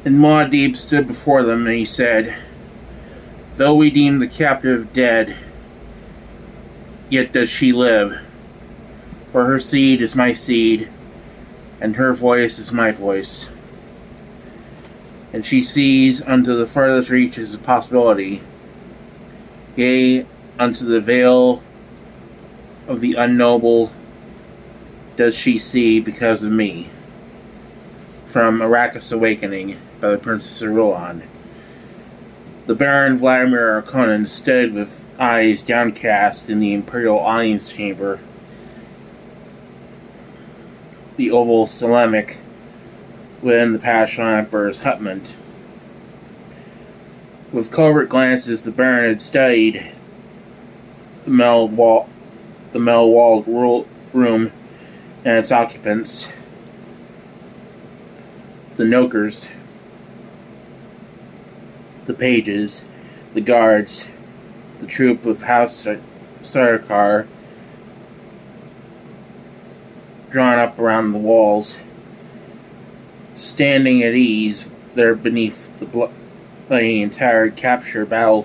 And Muad'Dib stood before them, and he said, "Though we deem the captive dead, yet does she live. For her seed is my seed, and her voice is my voice. And she sees unto the furthest reaches of possibility, yea, unto the veil of the unknowable does she see because of me." From Arrakis Awakening by the Princess of Rulan. The Baron Vladimir Harkonnen stood with eyes downcast in the Imperial Audience Chamber, the oval ceramic within the Pashan Emperor's hutmet. With covert glances, the Baron had studied the metal-walled room and its occupants, the Nokers, the pages, the guards, the troop of House Sarkar drawn up around the walls, standing at ease there beneath the entire captured battle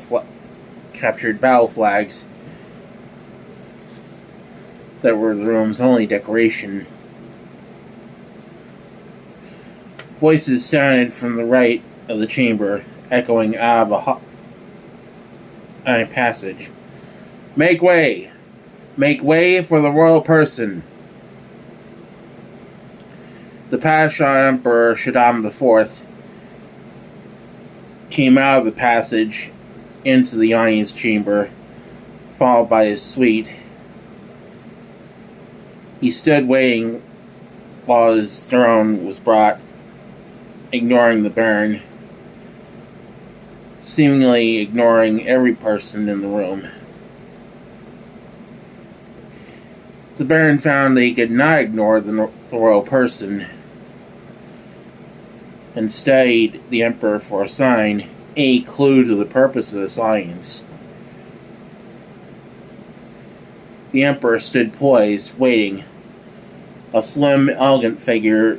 flags that were the room's only decoration. Voices sounded from the right of the chamber, echoing out of a passage. "Make way! Make way for the royal person!" The Pasha Emperor Shaddam IV came out of the passage into the audience chamber, followed by his suite. He stood waiting while his throne was brought, ignoring the Baron, seemingly ignoring every person in the room. The Baron found that he could not ignore the royal person, and studied the Emperor for a sign, a clue to the purpose of this alliance. The Emperor stood poised, waiting, a slim, elegant figure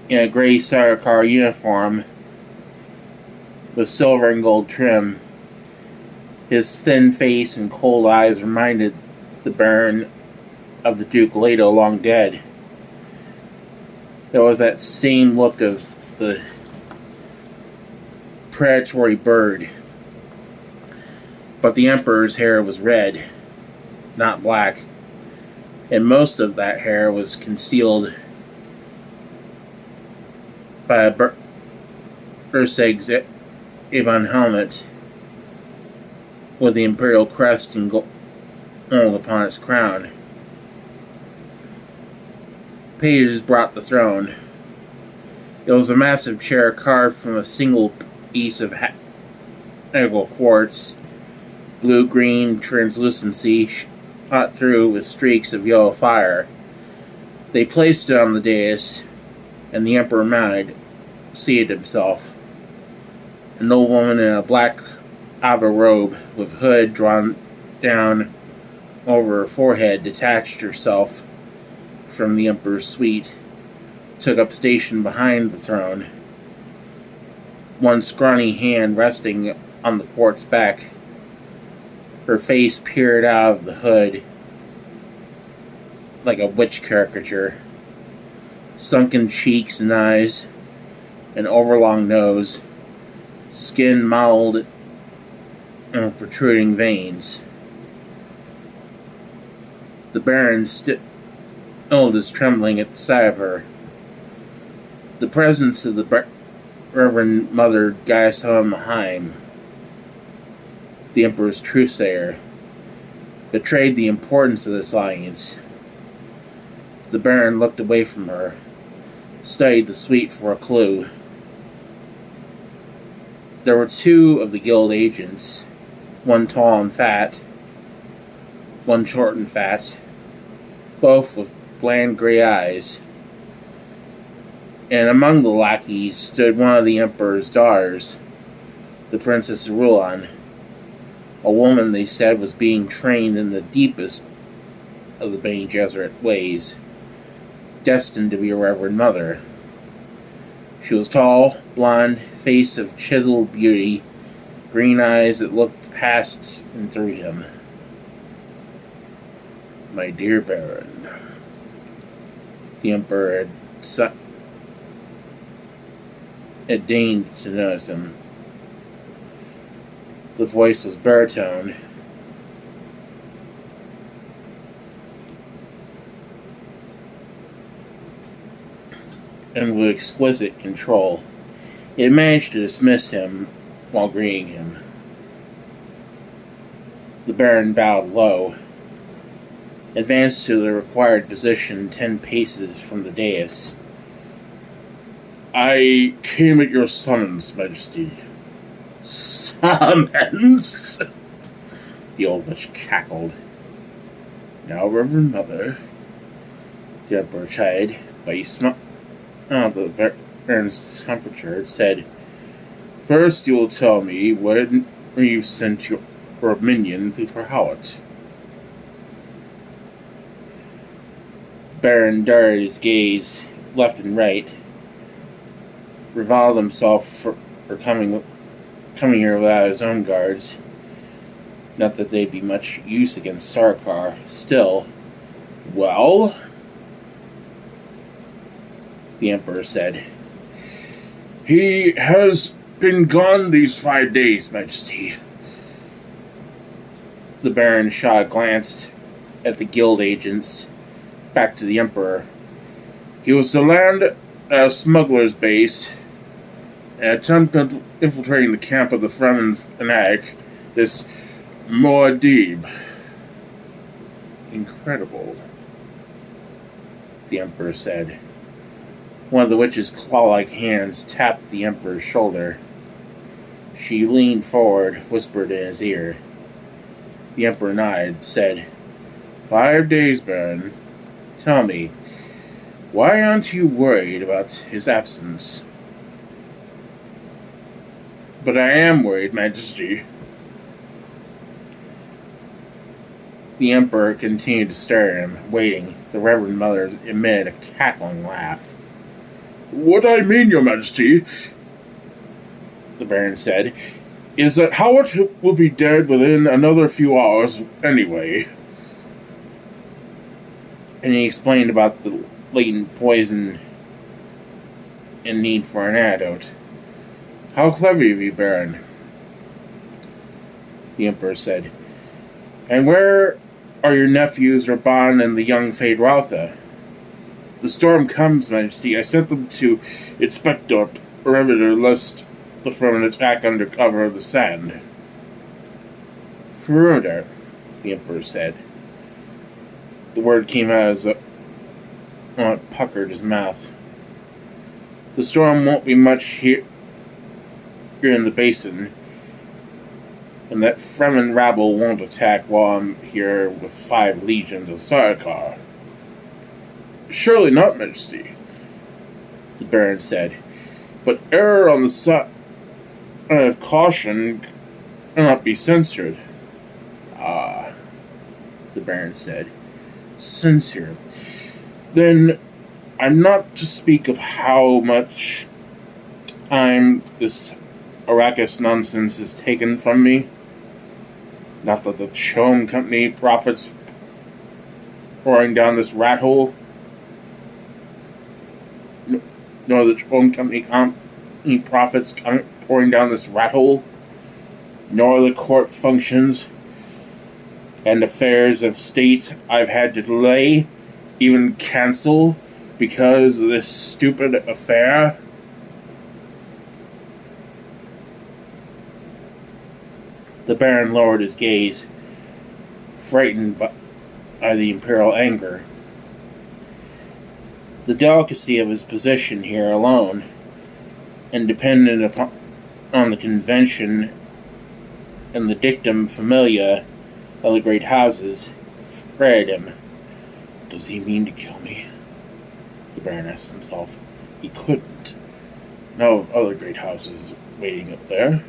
in a gray Sarkar uniform with silver and gold trim. His thin face and cold eyes reminded the Baron of the Duke Leto long dead. There was that same look of the predatory bird. But the Emperor's hair was red, not black, and most of that hair was concealed by a Urseg's Ebon helmet with the imperial crest and gold upon its crown. Pages brought the throne. It was a massive chair carved from a single piece of integral quartz, blue-green translucency shot through with streaks of yellow fire. They placed it on the dais, and the Emperor mounted, seated himself. An old woman in a black Ava robe with hood drawn down over her forehead detached herself from the Emperor's suite, took up station behind the throne, one scrawny hand resting on the quartz back. Her face peered out of the hood like a witch caricature. Sunken cheeks and eyes, an overlong nose, skin mottled and protruding veins. The Baron still is trembling at the sight of her. The presence of the Reverend Mother Gaias, the Emperor's truthsayer, betrayed the importance of this alliance. The Baron looked away from her, studied the suite for a clue. There were two of the guild agents, one tall and fat, one short and fat, both with bland gray eyes. And among the lackeys stood one of the Emperor's daughters, the Princess of Rulan, a woman they said was being trained in the deepest of the Bene Gesserit ways, destined to be a Reverend Mother. She was tall, blonde, face of chiseled beauty, green eyes that looked past and through him. "My dear Baron," the Emperor had deigned to notice him. The voice was baritone, and with exquisite control. It managed to dismiss him while greeting him. The Baron bowed low, advanced to the required position 10 paces from the dais. "I came at your summons, Majesty." "Summons?" The old witch cackled. "Now, Reverend Mother," the Emperor chided, but he smiled at the Baron's discomfiture and said, "First you will tell me when you've sent your minions for Howard." The Baron darted his gaze left and right, reviled himself for coming here without his own guards. Not that they'd be much use against Sarkar. Still, "Well?" the Emperor said. "He has been gone these 5 days, Majesty." The Baron shot a glance at the guild agents, back to the Emperor. "He was to land at a smuggler's base and attempt at infiltrating the camp of the Fremen fanatic, this Muad'Dib." "Incredible," the Emperor said. One of the witch's claw-like hands tapped the Emperor's shoulder. She leaned forward, whispered in his ear. The Emperor nodded, said, "5 days, Baron. Tell me, why aren't you worried about his absence?" "But I am worried, Majesty." The Emperor continued to stare at him, waiting. The Reverend Mother emitted a cackling laugh. "What I mean, Your Majesty," the Baron said, "is that Howard will be dead within another few hours anyway." And he explained about the latent poison and need for an antidote. "How clever of you, Baron," the Emperor said. "And where are your nephews Raban and the young Fade Rotha?" "The storm comes, Majesty. I sent them to inspect our perimeter lest the Fremen attack under cover of the sand." "Perimeter," the Emperor said. The word came out as it puckered his mouth. "The storm won't be much here in the basin, and that Fremen rabble won't attack while I'm here with 5 legions of Sarkar." "Surely not, Majesty," the Baron said. "But error on the side of caution cannot be censored." "Ah," the Baron said. "Censored. Then I'm not to speak of how much time this Arrakis nonsense is taken from me. Not that the Chom Company profits pouring down this rat hole, nor the Chom Company profits pouring down this rat hole, nor the court functions and affairs of state I've had to delay, even cancel, because of this stupid affair." The Baron lowered his gaze, frightened by the Imperial anger. The delicacy of his position here alone, and dependent upon the convention and the dictum familia of the great houses, fretted him. "Does he mean to kill me?" the Baron asked himself. He couldn't. No other great houses waiting up there,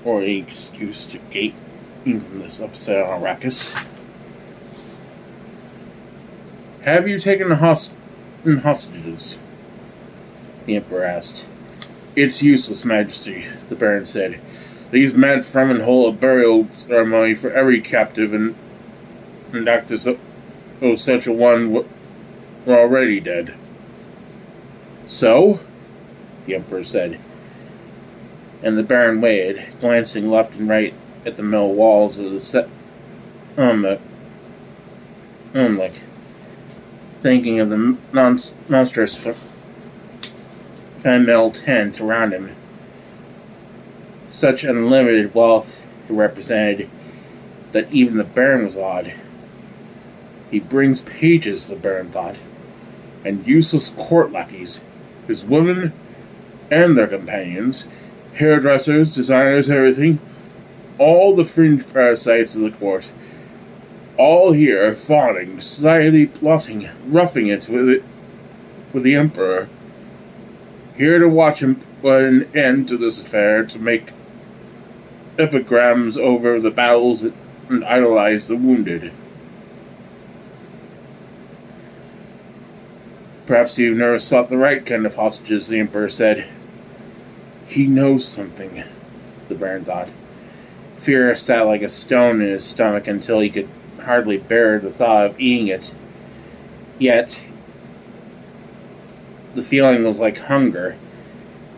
or any excuse to gape from this upset on Arrakis. "Have you taken hostages?" the Emperor asked. It's useless, Majesty, the Baron said. These mad Fremen hold a burial ceremony for every captive, and after such a one were already dead. So? The Emperor said. And the Baron waited, glancing left and right at the mill walls of the thinking of the monstrous fan metal tent around him. Such unlimited wealth it represented that even the Baron was awed. He brings pages, the Baron thought, and useless court lackeys, his women and their companions, hairdressers, designers, everything, all the fringe parasites of the court, all here fawning, slyly plotting, roughing it with the Emperor, here to watch him put an end to this affair, to make epigrams over the battles and idolize the wounded. Perhaps you've never sought the right kind of hostages, the Emperor said. He knows something, the Baron thought. Fear sat like a stone in his stomach until he could hardly bear the thought of eating it. Yet, the feeling was like hunger,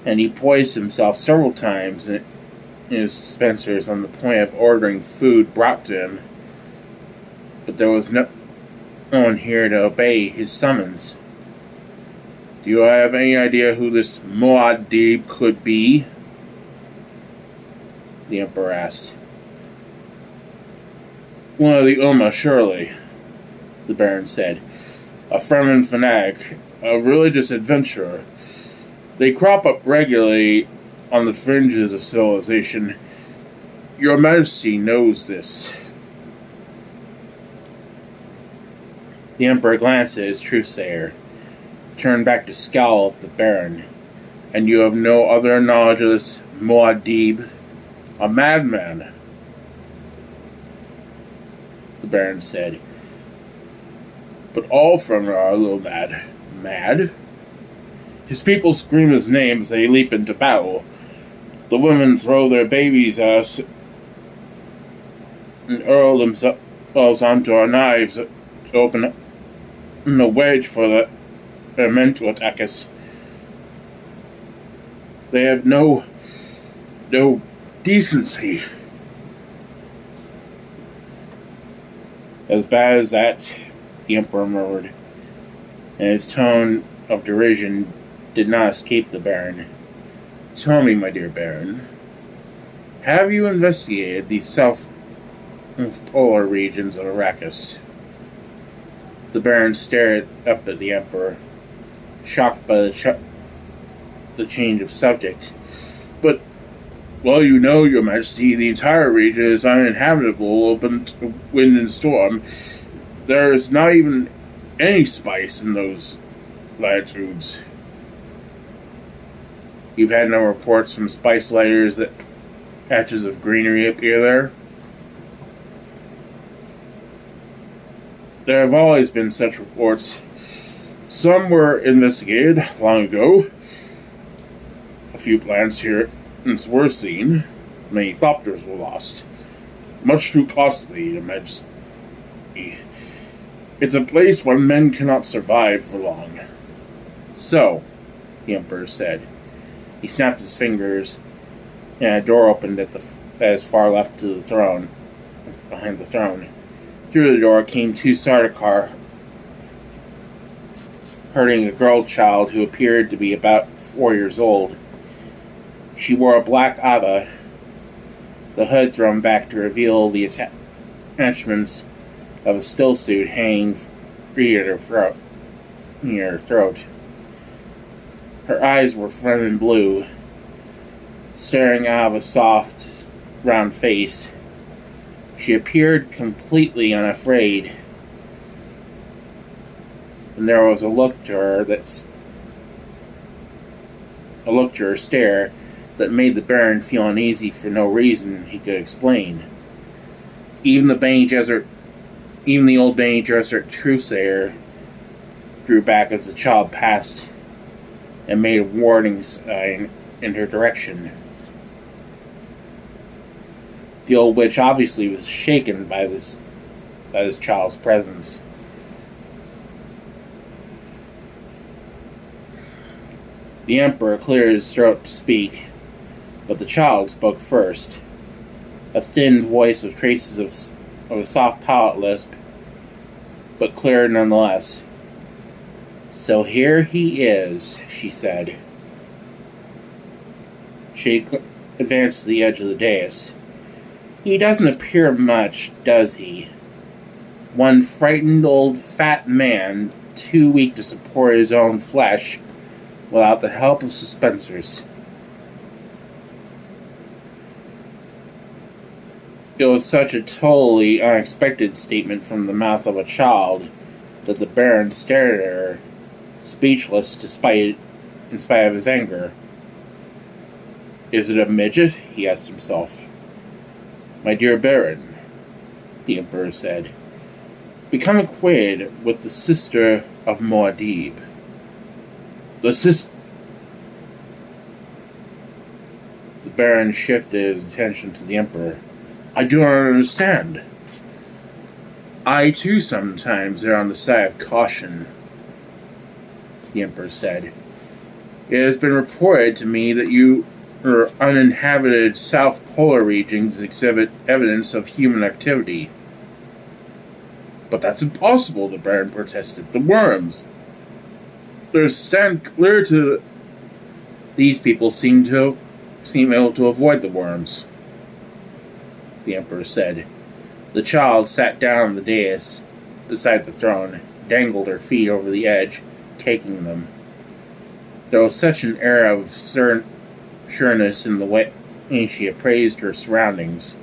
and he poised himself several times in his dispensers on the point of ordering food brought to him. But there was no one here to obey his summons. Do you have any idea who this Muad'Dib could be? The Emperor asked. One of the Ummah, surely, the Baron said. A Fremen fanatic, a religious adventurer. They crop up regularly on the fringes of civilization. Your Majesty knows this. The Emperor glanced at his truthsayer, turned back to scowl at the Baron. And you have no other knowledge of this Muad'Dib? A madman, the Baron said. But all Fremen are a little mad. Mad? His people scream his name as they leap into battle. The women throw their babies at us and hurl themselves onto our knives to open a wedge for their men to attack us. They have no decency. As bad as that, the Emperor murmured, and his tone of derision did not escape the Baron. Tell me, my dear Baron, have you investigated the south polar regions of Arrakis? The Baron stared up at the Emperor, shocked by the change of subject. But, well, you know, Your Majesty, the entire region is uninhabitable, open to wind and storm. There is not even any spice in those latitudes. You've had no reports from spice lighters that patches of greenery appear there? There have always been such reports. Some were investigated long ago. A few plants here were seen. Many thopters were lost. Much too costly, Your Majesty. It's a place where men cannot survive for long. So, the Emperor said. He snapped his fingers, and a door opened at his far left to the throne, behind the throne. Through the door came two Sardaukar, herding a girl child who appeared to be about 4 years old. She wore a black abba, the hood thrown back to reveal the attachments of a stillsuit hanging free at her throat. Her eyes were Fremen blue, staring out of a soft, round face. She appeared completely unafraid, and there was a look to her stare that made the Baron feel uneasy for no reason he could explain. Even the old Bene Gesserit truthsayer drew back as the child passed and made a warning sign in her direction. The old witch obviously was shaken by this child's presence. The Emperor cleared his throat to speak, but the child spoke first. A thin voice with traces of a soft palate lisp, but clear nonetheless. "So here he is," she said. She advanced to the edge of the dais. "He doesn't appear much, does he? One frightened old fat man, too weak to support his own flesh without the help of suspensors." It was such a totally unexpected statement from the mouth of a child that the Baron stared at her, speechless in spite of his anger. "Is it a midget?" he asked himself. "My dear Baron," the Emperor said, "become acquainted with the sister of Muad'Dib." The Baron shifted his attention to the Emperor. "I do not understand." "I too sometimes err on the side of caution," the Emperor said. "It has been reported to me that your uninhabited South Polar regions exhibit evidence of human activity." "But that's impossible," the Baron protested. "The worms. They stand clear to..." "These people seem able to avoid the worms," the Emperor said. The child sat down on the dais beside the throne, dangled her feet over the edge, caking them. There was such an air of sureness in the way she appraised her surroundings.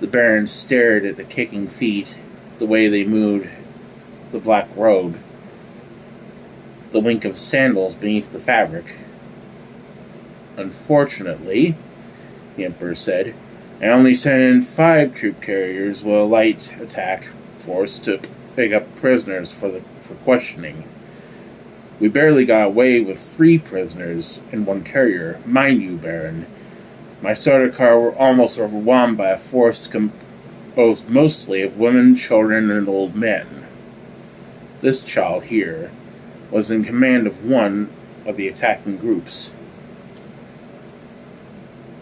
The Baron stared at the kicking feet, the way they moved the black robe, the link of sandals beneath the fabric. "Unfortunately," the Emperor said, "I only sent in 5 troop carriers with a light attack force to pick up prisoners for questioning. We barely got away with 3 prisoners and 1 carrier. Mind you, Baron, my starter car were almost overwhelmed by a force composed mostly of women, children, and old men. This child here was in command of one of the attacking groups."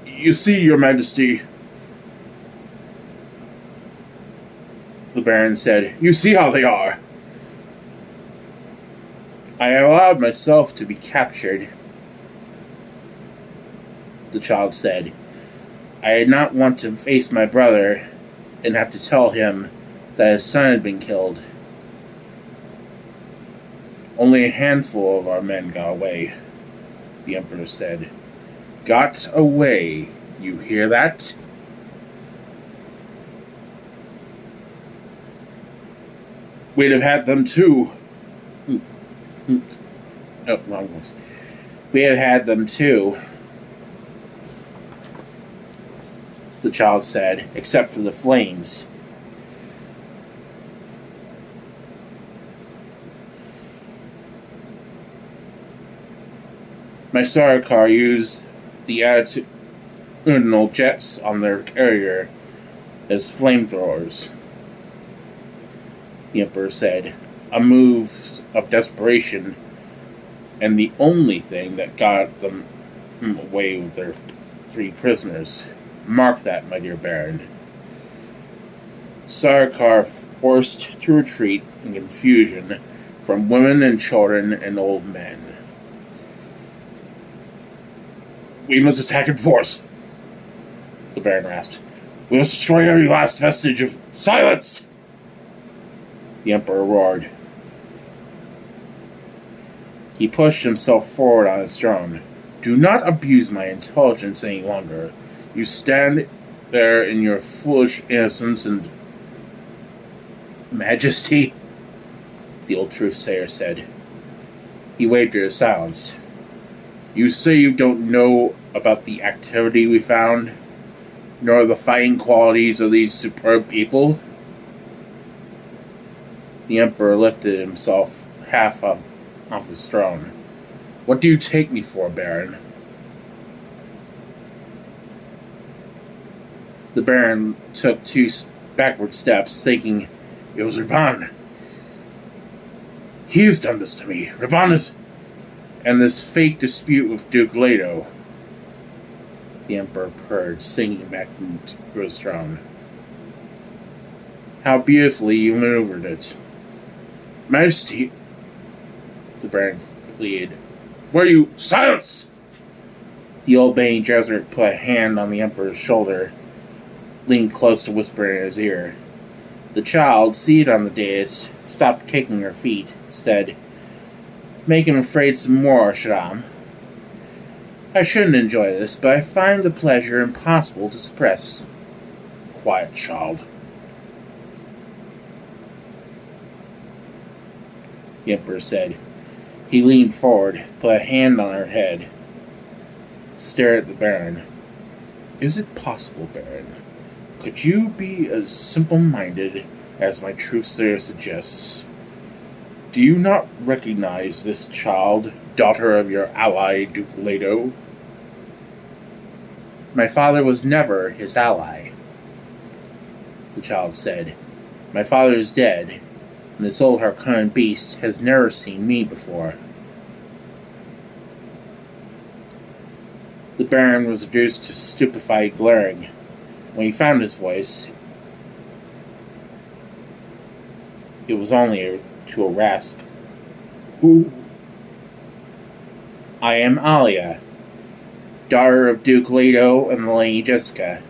"You see, Your Majesty," the Baron said, "you see how they are." "I allowed myself to be captured," the child said. "I did not want to face my brother and have to tell him that his son had been killed. Only a handful of our men got away," the Emperor said. "Got away, you hear that?" "We'd have had them too." Oh, wrong voice. "We have had them too," the child said, "except for the flames." My starter car used the attitudinal jets on their carrier as flamethrowers, the Emperor said. "A move of desperation, and the only thing that got them away with their 3 prisoners. Mark that, my dear Baron." Sarkar forced to retreat in confusion from women and children and old men. "We must attack in force," the Baron rasped. "We must destroy every last vestige of..." "Silence!" the Emperor roared. He pushed himself forward on his throne. "Do not abuse my intelligence any longer. You stand there in your foolish innocence and..." "Majesty," the old truth-sayer said. He waved her to silence. "You say you don't know about the activity we found, nor the fighting qualities of these superb people?" The Emperor lifted himself half up off his throne. What do you take me for, Baron? The Baron took 2 backward steps, thinking, it was Raban. He has done this to me. Raban is... And this fake dispute with Duke Leto. The Emperor purred, sinking back into his throne. How beautifully you maneuvered it. Majesty, the Baron pleaded. Were you... Silence! The old Bene Gesserit put a hand on the Emperor's shoulder, leaned close to whisper in his ear. The child, seated on the dais, stopped kicking her feet, said, Make him afraid some more, Shaddam. I shouldn't enjoy this, but I find the pleasure impossible to suppress. Quiet, child. The Emperor said. He leaned forward, put a hand on her head, stared at the Baron. Is it possible, Baron? Could you be as simple-minded as my truthsayer suggests? Do you not recognize this child, daughter of your ally, Duke Leto? My father was never his ally, the child said. My father is dead, and this old Harkonnen beast has never seen me before. The Baron was reduced to stupefied glaring. When he found his voice, it was only to a rasp. Who? I am Alia, daughter of Duke Leto and the Lady Jessica,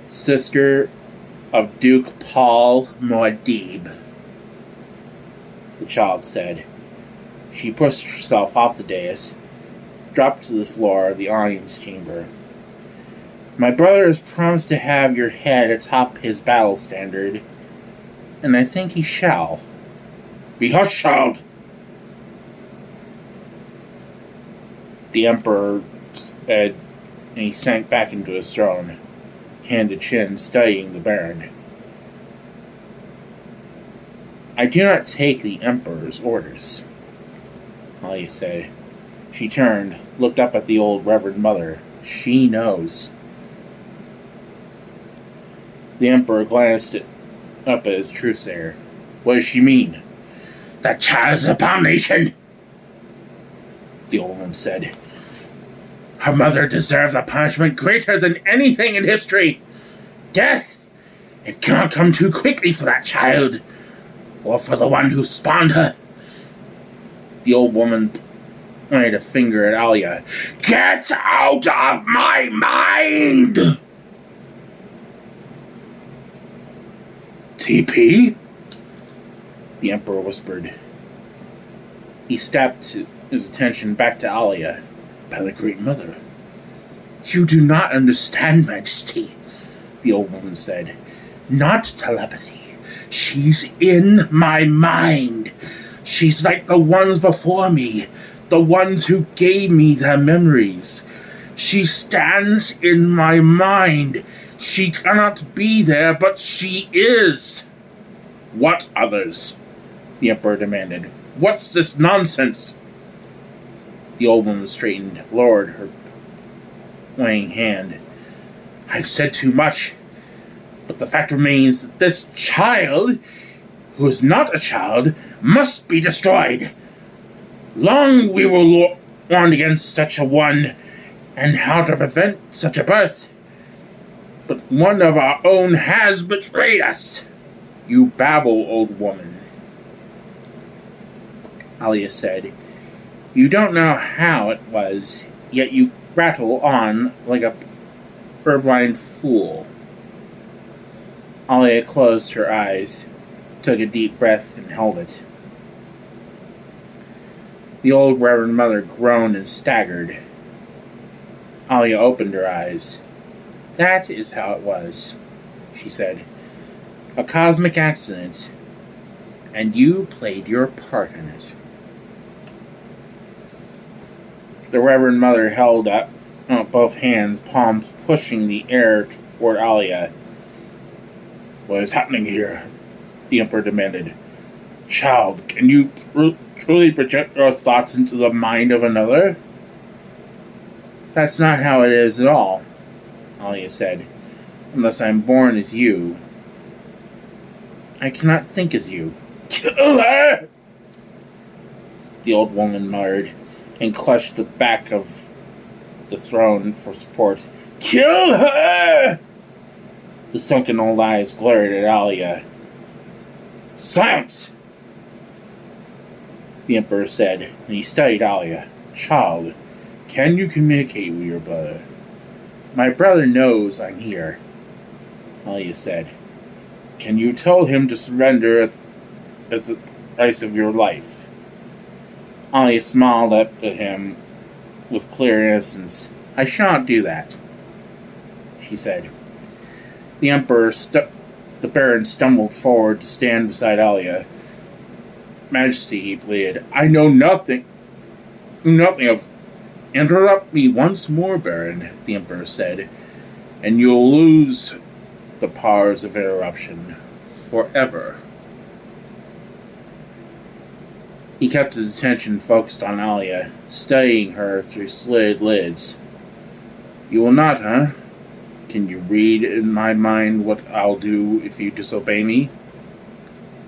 sister of Duke Paul Muad'Dib, the child said. She pushed herself off the dais, dropped to the floor of the audience chamber. My brother has promised to have your head atop his battle standard, and I think he shall. Be hushed, child! The Emperor said, and he sank back into his throne, hand to chin, studying the Baron. I do not take the Emperor's orders, Alia said. She turned, looked up at the old Reverend Mother. She knows. The Emperor glanced up at his truthsayer. What does she mean? That child is an abomination, the old woman said. Her mother deserves a punishment greater than anything in history. Death! It cannot come too quickly for that child, or for the one who spawned her. The old woman pointed a finger at Alia. Get out of my mind! TP? The Emperor whispered. He stepped his attention back to Alia. By the Great Mother. You do not understand, Majesty, the old woman said. Not telepathy. She's in my mind. She's like the ones before me, the ones who gave me their memories. She stands in my mind. She cannot be there, but she is. What others? The Emperor demanded. What's this nonsense? The old woman straightened, lowered her weighing hand. I've said too much, but the fact remains that this child, who is not a child, must be destroyed. Long we were warned against such a one, and how to prevent such a birth. But one of our own has betrayed us. You babble, old woman, Alia said. You don't know how it was, yet you rattle on like a purblind fool. Alia closed her eyes, took a deep breath, and held it. The old Reverend Mother groaned and staggered. Alia opened her eyes. That is how it was, she said. A cosmic accident, and you played your part in it. The Reverend Mother held up both hands, palms pushing the air toward Alia. What is happening here? The Emperor demanded. Child, can you truly project your thoughts into the mind of another? That's not how it is at all, Alia said. Unless I'm born as you. I cannot think as you. Kill her! The old woman muttered, and clutched the back of the throne for support. Kill her! The sunken old eyes glared at Alia. Silence! The Emperor said, and he studied Alia. Child, can you communicate with your brother? My brother knows I'm here, Alia said. Can you tell him to surrender at the price of your life? Alia smiled up at him with clear innocence. I shan't do that, she said. The Baron stumbled forward to stand beside Alia. Majesty, he pleaded, I know nothing of... Interrupt me once more, Baron, the Emperor said, and you'll lose the powers of interruption forever. He kept his attention focused on Alia, studying her through slitted lids. You will not, huh? Can you read in my mind what I'll do if you disobey me?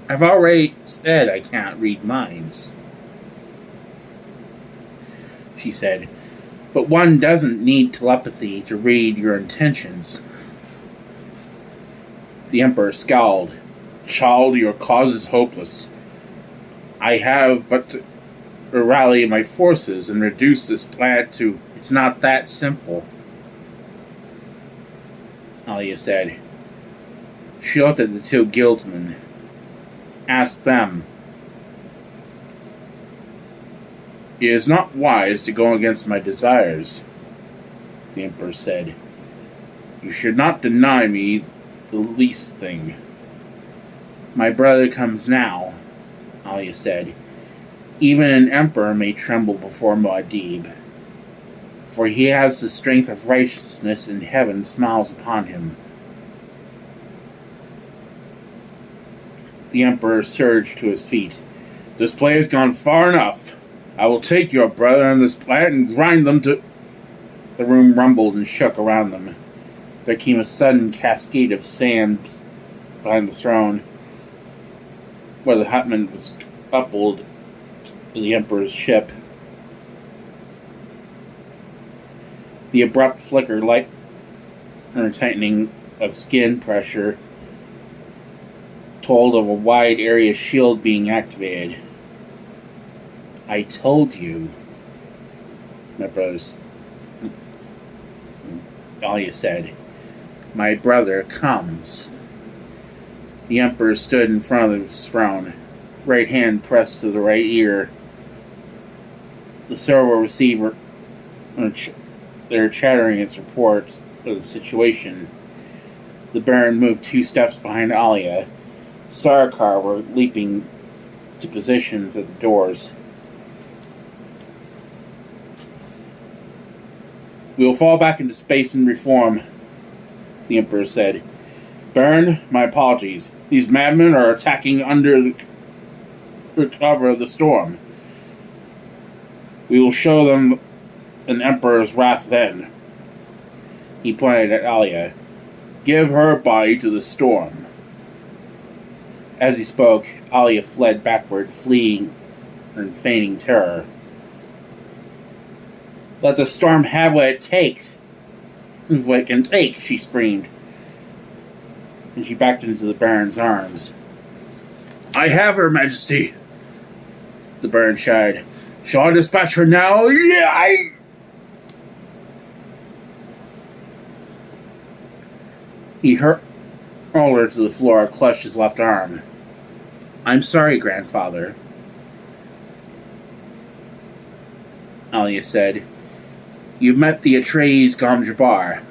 I've already said I can't read minds, she said, but one doesn't need telepathy to read your intentions. The Emperor scowled. Child, your cause is hopeless. I have but to rally my forces and reduce this planet to... It's not that simple, Alia said. She looked at the two guildsmen. Ask them. It is not wise to go against my desires, the Emperor said. You should not deny me the least thing. My brother comes now, Alia said. Even an emperor may tremble before Muad'Dib, for he has the strength of righteousness, and heaven smiles upon him. The Emperor surged to his feet. This play has gone far enough. I will take your brother and this planet and grind them to... The room rumbled and shook around them. There came a sudden cascade of sand behind the throne, where the hutmet was coupled to the Emperor's ship. The abrupt flicker, light or tightening of skin pressure, told of a wide area shield being activated. I told you, my brothers, Alia said. My brother comes. The Emperor stood in front of his throne, right hand pressed to the right ear. The servo receiver, they're chattering its report of the situation. The Baron moved 2 steps behind Alia. Sarkar were leaping to positions at the doors. We will fall back into space and reform, the Emperor said. Baron, my apologies. These madmen are attacking under the cover of the storm. We will show them an Emperor's wrath then. He pointed at Alia. Give her body to the storm. As he spoke, Alia fled backward, fleeing and feigning terror. Let the storm have what it takes. What it can take, she screamed. And she backed into the Baron's arms. I have her, Majesty, the Baron shouted. Shall I dispatch her now? Yeah, He hurled her to the floor and clutched his left arm. I'm sorry, grandfather, Alia said. You've met the Atreides Gom-Jabbar.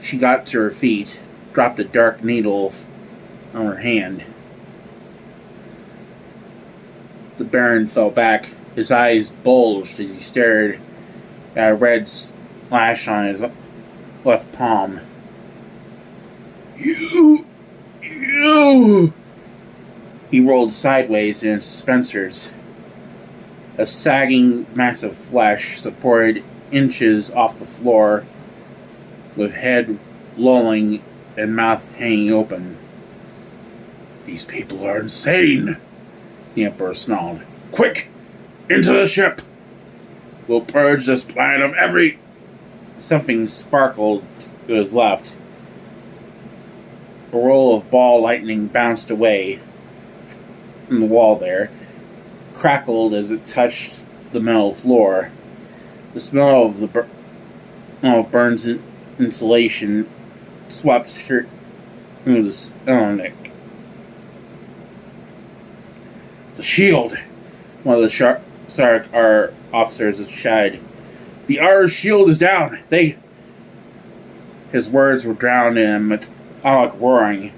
She got to her feet, dropped a dark needle on her hand. The Baron fell back. His eyes bulged as he stared at a red splash on his left palm. You! He He rolled sideways in suspensors. A sagging mass of flesh supported inches off the floor, with head lolling and mouth hanging open. "These people are insane," the Emperor snarled. "Quick! Into the ship! We'll purge this planet of every..." Something sparkled to his left. A roll of ball lightning bounced away from the wall there, crackled as it touched the metal floor. The smell of the burns insulation swept through the stomach. "The shield!" One of the Sark officers shouted. "The R's shield is down! They..." His words were drowned in a metallic roaring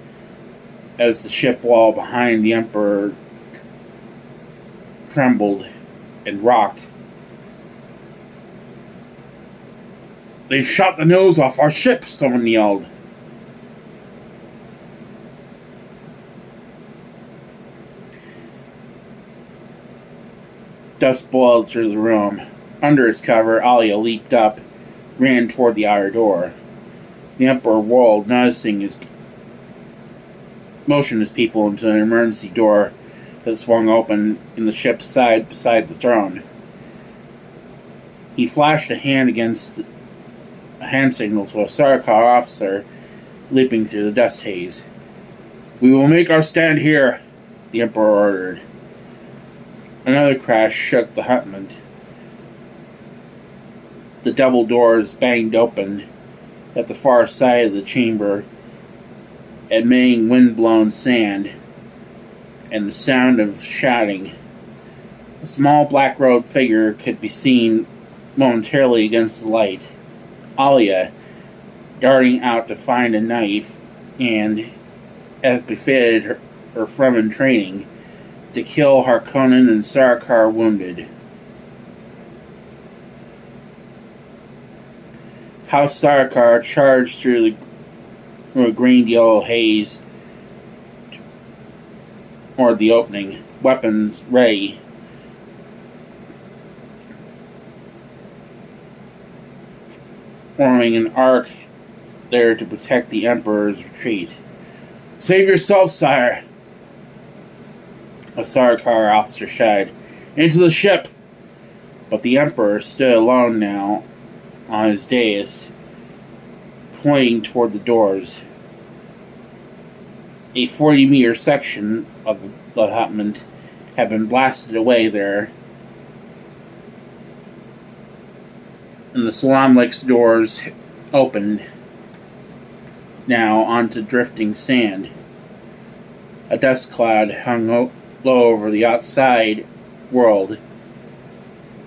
as the ship wall behind the Emperor trembled and rocked. "They've shot the nose off our ship!" someone yelled. Dust boiled through the room. Under its cover, Alia leaped up, ran toward the outer door. The Emperor whirled, motioned his people into an emergency door that swung open in the ship's side beside the throne. He flashed a hand signal to a Sarkar officer leaping through the dust haze. "We will make our stand here," the Emperor ordered. Another crash shook the hutmet. The double doors banged open at the far side of the chamber, admitting wind-blown sand and the sound of shouting. A small black-robed figure could be seen momentarily against the light. Alia, darting out to find a knife and, as befitted her Fremen training, to kill Harkonnen and Sarkar wounded. House Sarkar charged through the green-yellow haze toward the opening, weapons ready. Forming an arc there to protect the Emperor's retreat. "Save yourself, sire!" A Sarkar officer shouted. "Into the ship!" But the Emperor stood alone now on his dais, pointing toward the doors. A 40-meter section of the hutmet had been blasted away there, and the Salamlik's doors opened now onto drifting sand. A dust cloud hung low over the outside world,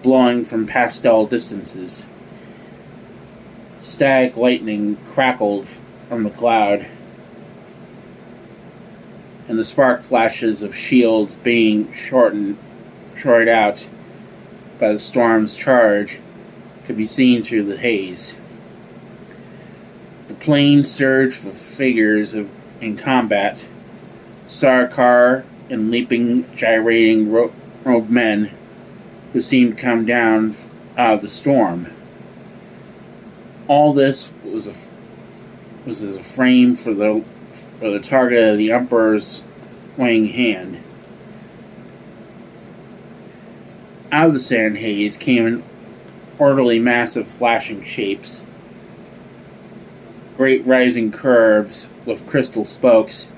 blowing from pastel distances. Static lightning crackled from the cloud, and the spark flashes of shields being shorted out by the storm's charge could be seen through the haze. The plain surged with figures in combat, Sarkar and leaping, gyrating robed men who seemed to come down out of the storm. All this was as a frame for the target of the Emperor's swaying hand. Out of the sand haze came an orderly mass of flashing shapes, great rising curves with crystal spokes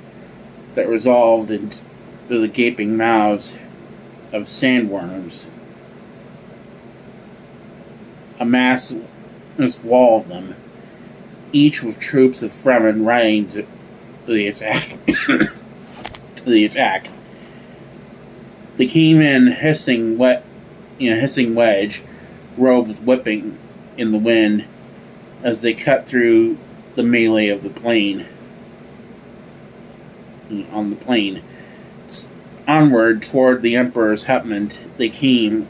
that resolved into the gaping mouths of sandworms. A massive wall of them, each with troops of Fremen riding to the attack. They came in hissing wedge, robes whipping in the wind as they cut through the melee of the plane. On the plane, onward toward the Emperor's hutmet they came,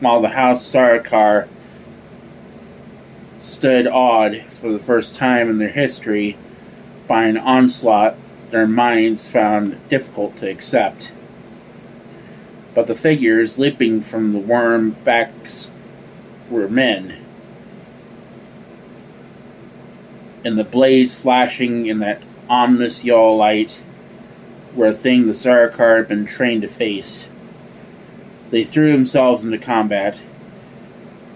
while the House Sarkar stood awed for the first time in their history by an onslaught their minds found difficult to accept. But the figures leaping from the worm backs were men, and the blades flashing in that ominous yellow light were a thing the Sarkar had been trained to face. They threw themselves into combat,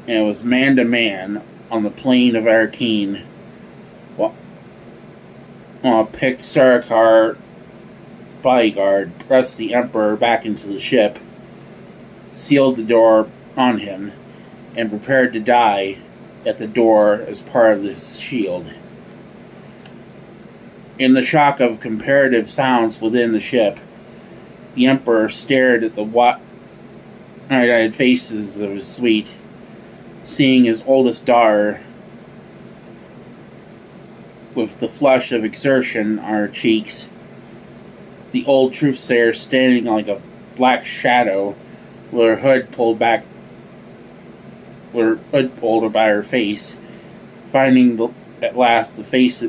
and it was man to man on the plain of Arkeen, while a picked Sarkar bodyguard pressed the Emperor back into the ship, sealed the door on him, and prepared to die at the door as part of his shield. In the shock of comparative sounds within the ship, the Emperor stared at the wide-eyed faces of his suite, seeing his oldest daughter with the flush of exertion on her cheeks, the old truthsayer standing like a black shadow with her hood pulled by her face, finding at last the face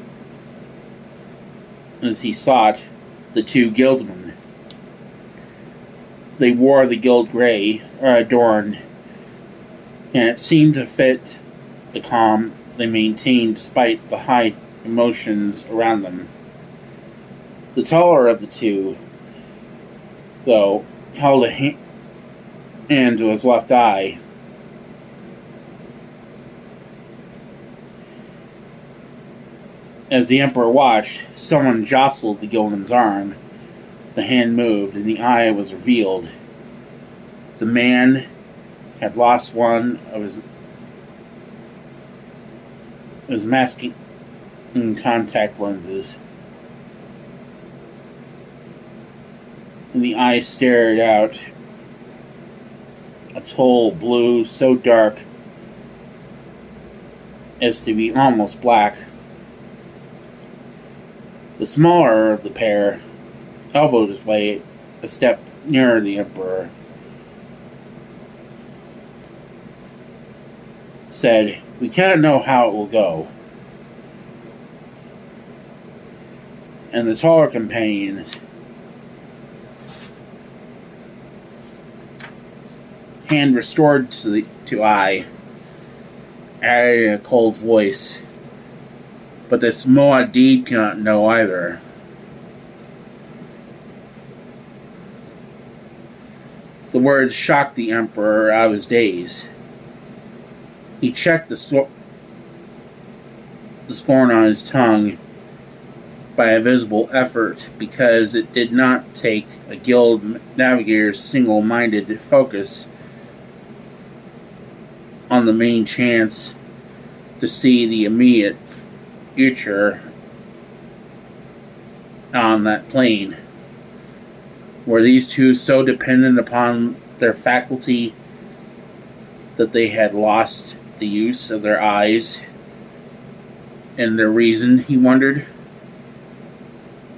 as he sought the two guildsmen. They wore the guild grey, adorned, and it seemed to fit the calm they maintained despite the high emotions around them. The taller of the two, though, held a hand to his left eye. As the Emperor watched, someone jostled the guildman's arm. The hand moved, and the eye was revealed. The man had lost one of his masking contact lenses, and the eye stared out a tall blue so dark as to be almost black. The smaller of the pair elbowed his way a step nearer the Emperor, said, "We cannot know how it will go." And the taller companion's hand restored to eye, added a cold voice, "But this Moadib cannot know either." The words shocked the Emperor out of his daze. He checked the scorn on his tongue by a visible effort, because it did not take a guild navigator's single-minded focus on the main chance to see the immediate future on that plane. Were these two so dependent upon their faculty that they had lost the use of their eyes and their reason, he wondered?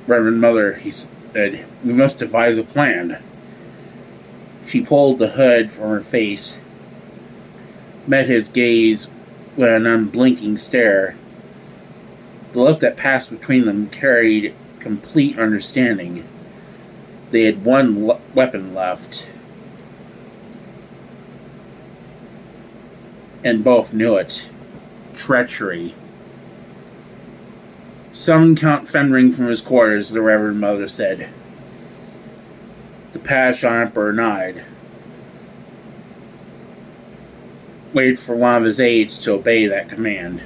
"Reverend Mother," he said, "we must devise a plan." She pulled the hood from her face, met his gaze with an unblinking stare. The look that passed between them carried complete understanding. They had one weapon left, and both knew it. Treachery. "Summon Count Fenring from his quarters," the Reverend Mother said. The Pashaw Emperor nodded, waited for one of his aides to obey that command.